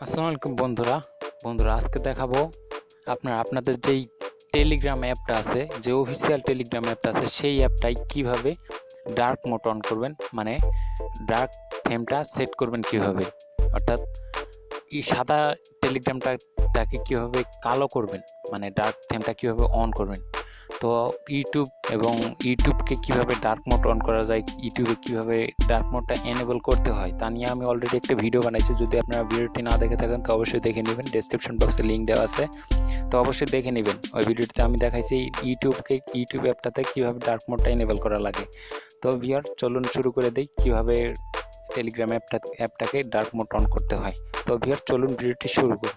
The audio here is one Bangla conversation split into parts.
আসসালামু আলাইকুম বন্ধুরা আজকে দেখাবো আপনাদের যেই টেলিগ্রাম অ্যাপটা আছে, যে অফিসিয়াল টেলিগ্রাম অ্যাপটা আছে, সেই অ্যাপটাই কিভাবে ডার্ক মোড অন করবেন, মানে ডার্ক থিমটা সেট করবেন কিভাবে, অর্থাৎ এই সাদা টেলিগ্রামটাকে কিভাবে কালো করবেন, মানে ডার্ক থিমটা কিভাবে অন করবেন। তো ইউটিউবকে কিভাবে ডার্ক মোড অন করা যায়, ইউটিউবে কিভাবে ডার্ক মোডটা এনেবল করতে হয় তা নিয়ে আমি অলরেডি একটা ভিডিও বানাইছি। যদি আপনারা ভিডিওটি না দেখে থাকেন তো অবশ্যই দেখে নেবেন, ডেসক্রিপশন বক্সে লিঙ্ক দেওয়া আছে, তো অবশ্যই দেখে নেবেন। ওই ভিডিওটিতে আমি দেখাইছি ইউটিউব অ্যাপটাতে কিভাবে ডার্ক মোডটা এনেবল করা লাগে। তো ভিউয়ার চলুন শুরু করে দিই কিভাবে টেলিগ্রাম অ্যাপটাকে ডার্ক মোড অন করতে হয়। তো ভিউয়ার চলুন ভিডিওটি শুরু করি।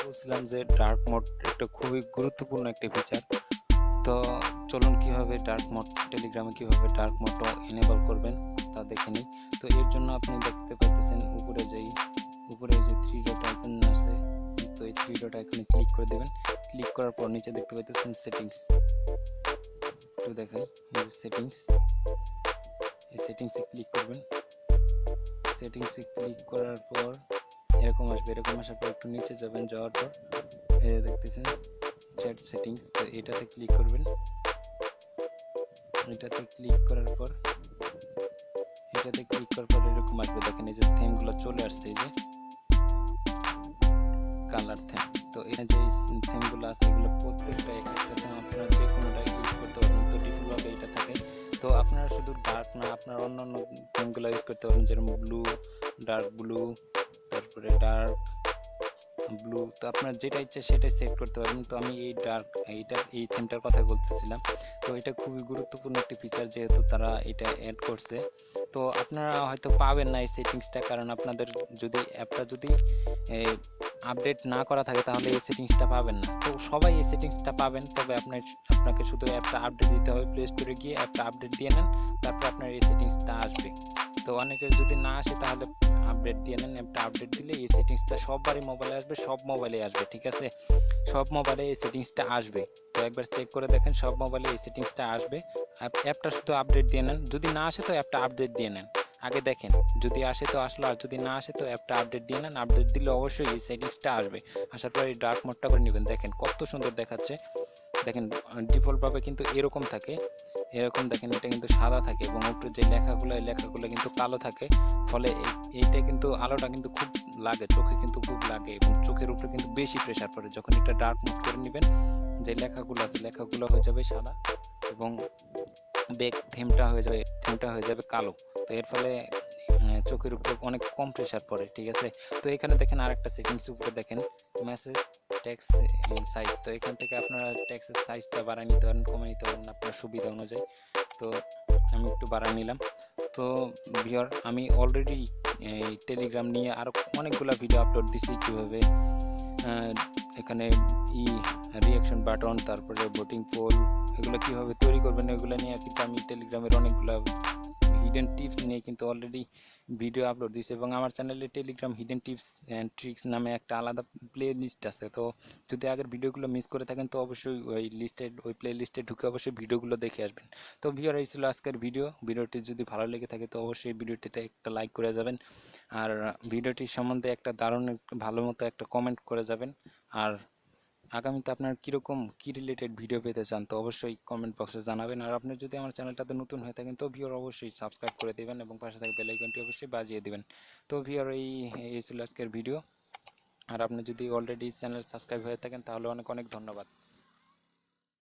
বলছিলাম যে ডার্ক মোড একটা খুবই গুরুত্বপূর্ণ একটা ফিচার। তো চলুন কিভাবে টেলিগ্রামে কিভাবে ডার্ক মোড এনেবল করবেন তা দেখে নিই। তো এর জন্য আপনি দেখতে পাইতেছেন উপরে যে থ্রি ডট আইকন আছে, তো এই থ্রি ডট আইকনে ক্লিক করে দেবেন। ক্লিক করার পর নিচে দেখতে পাইতেছেন সেটিংস, একটু দেখাই, এই সেটিংসে ক্লিক করবেন। সেটিংসে ক্লিক করার পর এরকম আসার পর একটু নিচে যাবেন, যাওয়ার পর এই দেখতেছেন চ্যাট সেটিংস, তো এটাতে ক্লিক করবেন। এটাতে ক্লিক করার পর এরকম আসবে, দেখেন এই যে থিমগুলো চলে আসছে, এই যে কালার থিম। তো এখানে যে থিমগুলো আছে এগুলো প্রত্যেকটা একটা থিম আপনারা যে কোনোটা ইউজ করতে পারবেন। তো ডিফল্টভাবে এটা থাকে। তো আপনারা শুধু ডার্ক না, আপনারা অন্যান্য থিমগুলো ইউজ করতে পারবেন, যেরকম ডার্ক ব্লু, তারপরে ডার্ক ব্লু। তো আপনার যেটা ইচ্ছে সেটাই সেট করতে পারবেন। তো আমি এই থিমটার কথা বলতেছিলাম। তো এটা খুবই গুরুত্বপূর্ণ একটি ফিচার, যেহেতু তারা এটা অ্যাড করছে। তো আপনারা হয়তো পাবেন না এই সেটিংসটা, কারণ আপনাদের অ্যাপটা যদি আপডেট না করা থাকে তাহলে এই সেটিংসটা পাবেন না। তো সবাই এই সেটিংসটা পাবেন, তবে আপনাকে শুধু অ্যাপটা আপডেট দিতে হবে। প্লে স্টোরে গিয়ে অ্যাপটা আপডেট দিয়ে নেন, তারপর আপনার এই সেটিংসটা আসবে। তো অনেকের যদি না আসে তাহলে আপডেট দিয়ে নেন। অ্যাপটা আপডেট দিলে এই সেটিংসটা সবারই মোবাইলে আসবে, সব মোবাইলে আসবে, ঠিক আছে? সব মোবাইলে এই সেটিংসটা আসবে। তো একবার চেক করে দেখেন, সব মোবাইলে এই সেটিংসটা আসবে। অ্যাপটা শুধু আপডেট দিয়ে নেন। যদি না আসে তো অ্যাপটা আপডেট দিয়ে নেন, আগে দেখেন, যদি আসে তো আসলো, আর যদি না আসে তো অ্যাপটা আপডেট দিয়ে নেন। আপডেট দিলে অবশ্যই এই সেটিংসটা আসবে। আসার পর এই ডার্ক মোডটা করে নেবেন। দেখেন কত সুন্দর দেখাচ্ছে। দেখেন ডিফল্টভাবে কিন্তু এরকম থাকে, দেখেন এটা কিন্তু সাদা থাকে, এবং উপরে যে লেখাগুলো, এই লেখাগুলো কিন্তু কালো থাকে। ফলে এইটা কিন্তু আলোটা কিন্তু খুব লাগে, চোখে কিন্তু খুব লাগে, এবং চোখের উপরে কিন্তু বেশি প্রেসার পড়ে। যখন এটা ডার্ক মোড করে নেবেন, যে লেখাগুলো আছে লেখাগুলো হয়ে যাবে সাদা, এবং থিমটা হয়ে যাবে কালো। তো এর ফলে চোখের উপরে অনেক কম প্রেসার পড়ে, ঠিক আছে? তো এখানে দেখেন আরেকটা সেটিংস, উপরে দেখেন মেসেজ টেক্সট সাইজ। তো এখান থেকে আপনারা টেক্সটের সাইজটা বাড়ায় নিতে পারেন, কমে নিতে পারেন আপনার সুবিধা অনুযায়ী। তো আমি একটু বাড়ায় নিলাম। তো ভিউয়ার, আমি অলরেডি এই টেলিগ্রাম নিয়ে আরো অনেকগুলো ভিডিও আপলোড দিছি, কিভাবে এখানে রিয়াকশন বাটন, তারপরে ভোটিং পোল, এগুলো কিভাবে তৈরি করবেন, এগুলো নিয়ে কিন্তু আমি টেলিগ্রামের অনেকগুলো হিডেন টিপস নিয়ে কিন্তু অলরেডি ভিডিও আপলোড দিয়েছি, এবং আমার চ্যানেলে Telegram hidden tips and tricks নামে একটা আলাদা প্লে লিস্ট আছে। তো যদি আগের ভিডিওগুলো মিস করে থাকেন তো অবশ্যই ওই প্লে লিস্টে ঢুকে অবশ্যই ভিডিওগুলো দেখে আসবেন। তো ভিউয়ার, এই ছিল আজকের ভিডিওটি যদি ভালো লেগে থাকে তো অবশ্যই ভিডিওটিতে একটা লাইক করে যাবেন, আর ভিডিওটির সম্বন্ধে একটা দারুণ ভালো মতো একটা কমেন্ট করে যাবেন। আর আগামীতে আপনার কি রিলেটেড ভিডিও পেতে চান তো অবশ্যই কমেন্ট বক্সে জানাবেন। আর আপনি যদি আমার চ্যানেলটাতে নতুন হয়ে থাকেন তো ভিউয়ার অবশ্যই সাবস্ক্রাইব করে দেবেন, এবং পাশে থাকা বেল আইকনটি অবশ্যই বাজিয়ে দিবেন। তো ভিউয়ার, এই ছিল আজকের ভিডিও। আর আপনি যদি অলরেডি চ্যানেল সাবস্ক্রাইব হয়ে থাকেন তাহলে অনেক অনেক ধন্যবাদ।